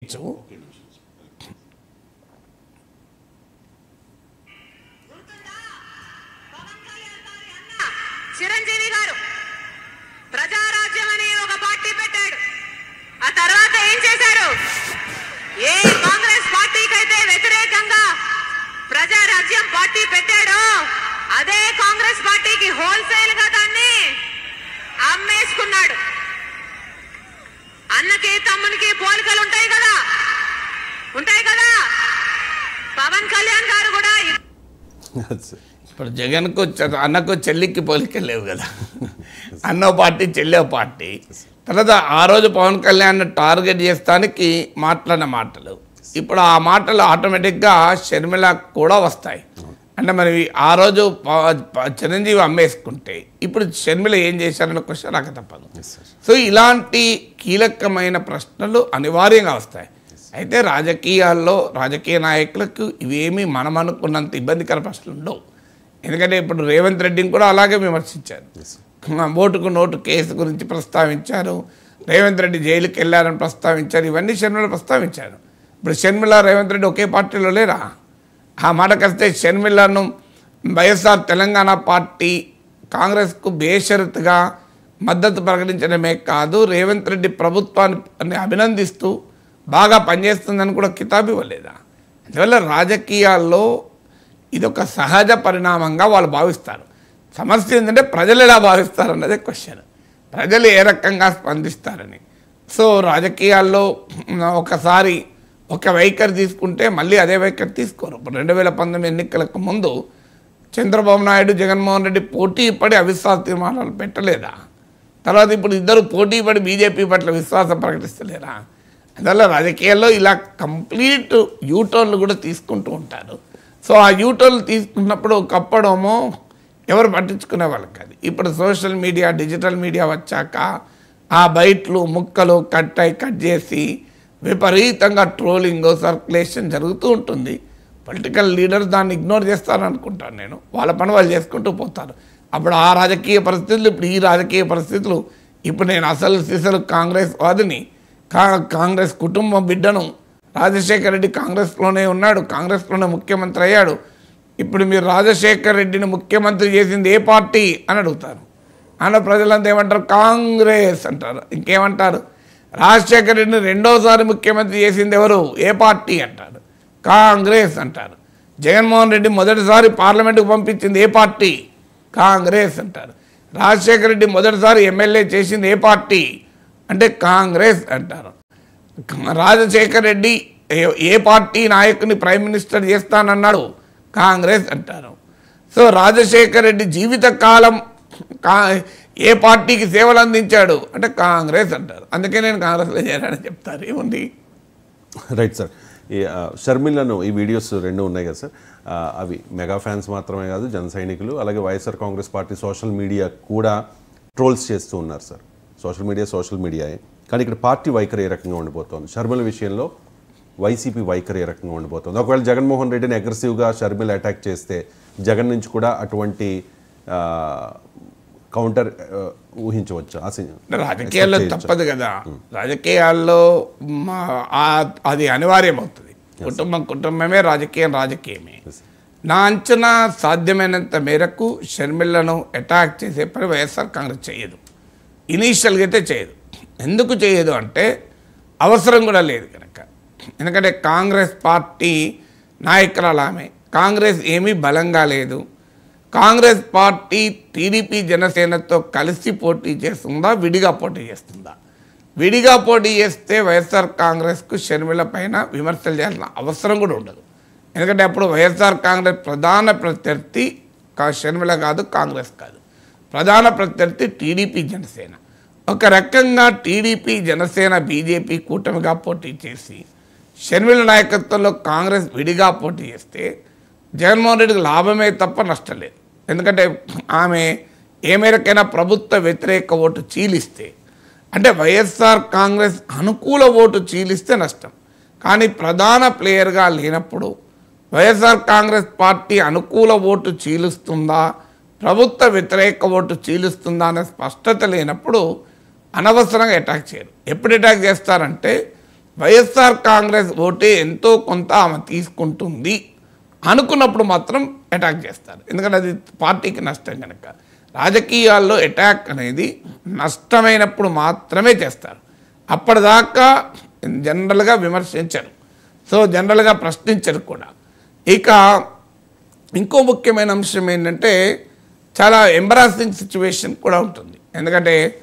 చిరంజీవి గారు ప్రజారాజ్యం అనే ఒక పార్టీ పెట్టాడు. ఆ తర్వాత ఏం చేశారు? ఏ కాంగ్రెస్ పార్టీకైతే వ్యతిరేకంగా ప్రజారాజ్యం పార్టీ పెట్టాడో అదే కాంగ్రెస్ పార్టీకి హోల్సేల్ గా దాన్ని అమ్మేసుకున్నాడు. అన్నకి తమ్మునికి పోలికలు ఉంటాయి కదా. పవన్ కళ్యాణ్ గారు కూడా ఇప్పుడు జగన్కు అన్నకు చెల్లికి పోలికలు లేవు కదా. అన్నో పార్టీ చెల్లె పార్టీ. తర్వాత ఆ రోజు పవన్ కళ్యాణ్ టార్గెట్ చేస్తానికి మాట్లాడిన మాటలు ఇప్పుడు ఆ మాటలు ఆటోమేటిక్గా షర్మిల కూడా వస్తాయి. అంటే మరి ఆ రోజు చిరంజీవి అమ్మేసుకుంటే ఇప్పుడు షర్మిల ఏం చేశారన్న క్వశ్చన్ రాక తప్పదు. సో ఇలాంటి కీలకమైన ప్రశ్నలు అనివార్యంగా వస్తాయి. అయితే రాజకీయాల్లో రాజకీయ నాయకులకు ఇవేమీ మనం అనుకున్నంత ఇబ్బందికర ప్రశ్నలు ఉండవు. ఎందుకంటే ఇప్పుడు రేవంత్ రెడ్డిని కూడా అలాగే విమర్శించారు. ఓటుకు నోటు కేసు గురించి ప్రస్తావించారు. రేవంత్ రెడ్డి జైలుకి వెళ్ళారని ప్రస్తావించారు. ఇవన్నీ షర్మిల ప్రస్తావించారు. ఇప్పుడు షర్మిల రేవంత్ రెడ్డి ఒకే పార్టీలో లేరా? ఆ మాటకొస్తే షర్మిలను వైఎస్ఆర్ తెలంగాణ పార్టీ కాంగ్రెస్కు బేషరతుగా మద్దతు ప్రకటించడమే కాదు, రేవంత్ రెడ్డి ప్రభుత్వాన్ని అభినందిస్తూ బాగా పనిచేస్తుందని కూడా కితాబు ఇవ్వలేదా? అందువల్ల రాజకీయాల్లో ఇదొక సహజ పరిణామంగా వాళ్ళు భావిస్తారు. సమస్య ఏంటంటే ప్రజలు ఎలా భావిస్తారు అన్నదే క్వశ్చన్. ప్రజలు ఏ రకంగా స్పందిస్తారని. సో రాజకీయాల్లో ఒకసారి ఒక వైఖరి తీసుకుంటే మళ్ళీ అదే వైఖరి తీసుకోరు. ఇప్పుడు 2019 ఎన్నికలకు ముందు చంద్రబాబు నాయుడు జగన్మోహన్ రెడ్డి పోటీ పడి అవిశ్వాస తీర్మానాలు పెట్టలేదా? తర్వాత ఇప్పుడు ఇద్దరు పోటీ పడి బీజేపీ పట్ల విశ్వాసం ప్రకటిస్తలేరా? అందువల్ల రాజకీయాల్లో ఇలా కంప్లీట్ యూటర్న్లు కూడా తీసుకుంటూ ఉంటారు. సో ఆ యూటర్న్లు తీసుకున్నప్పుడు ఒకప్పుడేమో ఎవరు పట్టించుకునే వాళ్ళకి కాదు. ఇప్పుడు సోషల్ మీడియా డిజిటల్ మీడియా వచ్చాక ఆ బయట్లు ముక్కలు కట్ చేసి విపరీతంగా ట్రోలింగ్ సర్క్యులేషన్ జరుగుతూ ఉంటుంది. పొలిటికల్ లీడర్స్ దాన్ని ఇగ్నోర్ చేస్తారనుకుంటాను నేను. వాళ్ళ పని వాళ్ళు చేసుకుంటూ పోతారు. అప్పుడు ఆ రాజకీయ పరిస్థితులు ఇప్పుడు ఈ రాజకీయ పరిస్థితులు. ఇప్పుడు నేను అసలు కాంగ్రెస్ వాదిని, కాంగ్రెస్ కుటుంబం బిడ్డను. రాజశేఖర రెడ్డి కాంగ్రెస్లోనే ఉన్నాడు, కాంగ్రెస్లోనే ముఖ్యమంత్రి అయ్యాడు. ఇప్పుడు మీరు రాజశేఖర రెడ్డిని ముఖ్యమంత్రి చేసింది ఏ పార్టీ అని అడుగుతారు. అన్న ప్రజలంతా ఏమంటారు? కాంగ్రెస్ అంటారు. ఇంకేమంటారు? రాజశేఖర రెడ్డిని రెండోసారి ముఖ్యమంత్రి చేసింది ఎవరు? ఏ పార్టీ అంటారు? కాంగ్రెస్ అంటారు. జగన్మోహన్ రెడ్డి మొదటిసారి పార్లమెంటుకు పంపించింది ఏ పార్టీ? కాంగ్రెస్ అంటారు. రాజశేఖర రెడ్డి మొదటిసారి ఎమ్మెల్యే చేసింది ఏ పార్టీ అంటే కాంగ్రెస్ అంటారు. రాజశేఖర రెడ్డి ఏ పార్టీ నాయకుని ప్రైమ్ మినిస్టర్ చేస్తానన్నాడు? కాంగ్రెస్ అంటారు. సో రాజశేఖర రెడ్డి జీవితకాలం ఏ పార్టీకి సేవలు అందించాడు అంటే కాంగ్రెస్ అంటారు. అందుకే నేను కాంగ్రెస్లో చేరానని చెప్తారు. ఏముంది? Right sir. ఈ షర్మిలను ఈ వీడియోస్ రెండు ఉన్నాయి కదా సార్, అవి మెగా ఫ్యాన్స్ మాత్రమే కాదు, జన సైనికులు అలాగే YSR Congress party social media కూడా ట్రోల్స్ చేస్తూ ఉన్నారు సార్. సోషల్ మీడియాయే కానీ ఇక్కడ పార్టీ వైఖరి ఏ రకంగా ఉండిపోతుంది? షర్మిల విషయంలో వైసీపీ వైఖరి ఏ రకంగా ఉండిపోతుంది? ఒకవేళ జగన్మోహన్ రెడ్డిని అగ్రెసివ్గా షర్మిల అటాక్ చేస్తే జగన్ నుంచి కూడా అటువంటి కౌంటర్ ఊహించవచ్చు? రాజకీయాల్లో తప్పదు కదా. రాజకీయాల్లో అది అనివార్యం అవుతుంది. కుటుంబమే రాజకీయమే. నా అంచనా సాధ్యమైనంత మేరకు షర్మిలను అటాక్ చేసే పని వైఎస్ఆర్ కాంగ్రెస్ చేయదు. ఇనీషియల్గా అయితే చేయదు. ఎందుకు చేయదు అంటే అవసరం కూడా లేదు కనుక. ఎందుకంటే కాంగ్రెస్ పార్టీ నాయకురాలు ఆమె. కాంగ్రెస్ ఏమీ బలంగా లేదు. కాంగ్రెస్ పార్టీ టీడీపీ జనసేనతో కలిసి పోటీ చేస్తుందా, విడిగా పోటీ చేస్తుందా? విడిగా పోటీ చేస్తే వైఎస్ఆర్ కాంగ్రెస్కు షర్మిల పైన విమర్శలు చేయాల్సిన అవసరం కూడా ఉండదు. ఎందుకంటే అప్పుడు వైఎస్ఆర్ కాంగ్రెస్ ప్రధాన ప్రత్యర్థి షర్మిల కాదు, కాంగ్రెస్ కాదు. ప్రధాన ప్రత్యర్థి టీడీపీ జనసేన. ఒక రకంగా టీడీపీ జనసేన బీజేపీ కూటమిగా పోటీ చేసి షర్మిల నాయకత్వంలో కాంగ్రెస్ విడిగా పోటీ చేస్తే జగన్మోహన్ రెడ్డికి లాభమే తప్ప నష్టం లేదు. ఎందుకంటే ఆమె ఏ మేరకైనా ప్రభుత్వ వ్యతిరేక ఓటు చీలిస్తే, అంటే వైఎస్ఆర్ కాంగ్రెస్ అనుకూల ఓటు చీలిస్తే నష్టం. కానీ ప్రధాన ప్లేయర్గా లేనప్పుడు వైఎస్ఆర్ కాంగ్రెస్ పార్టీ అనుకూల ఓటు చీలుస్తుందా, ప్రభుత్వ వ్యతిరేక ఓటు చీలుస్తుందా అనే స్పష్టత లేనప్పుడు అనవసరంగా అటాక్ చేయరు. ఎప్పుడు అటాక్ చేస్తారంటే వైఎస్ఆర్ కాంగ్రెస్ ఓటే ఎంతో కొంత ఆమె తీసుకుంటుంది అనుకున్నప్పుడు మాత్రం అటాక్ చేస్తారు. ఎందుకంటే అది పార్టీకి నష్టం కనుక. రాజకీయాల్లో అటాక్ అనేది నష్టమైనప్పుడు మాత్రమే చేస్తారు. అప్పటిదాకా జనరల్గా విమర్శించరు, సో జనరల్గా ప్రశ్నించరు కూడా. ఇక ఇంకో ముఖ్యమైన అంశం ఏంటంటే చాలా ఎంబరాసింగ్ సిచ్యువేషన్ కూడా ఉంటుంది. ఎందుకంటే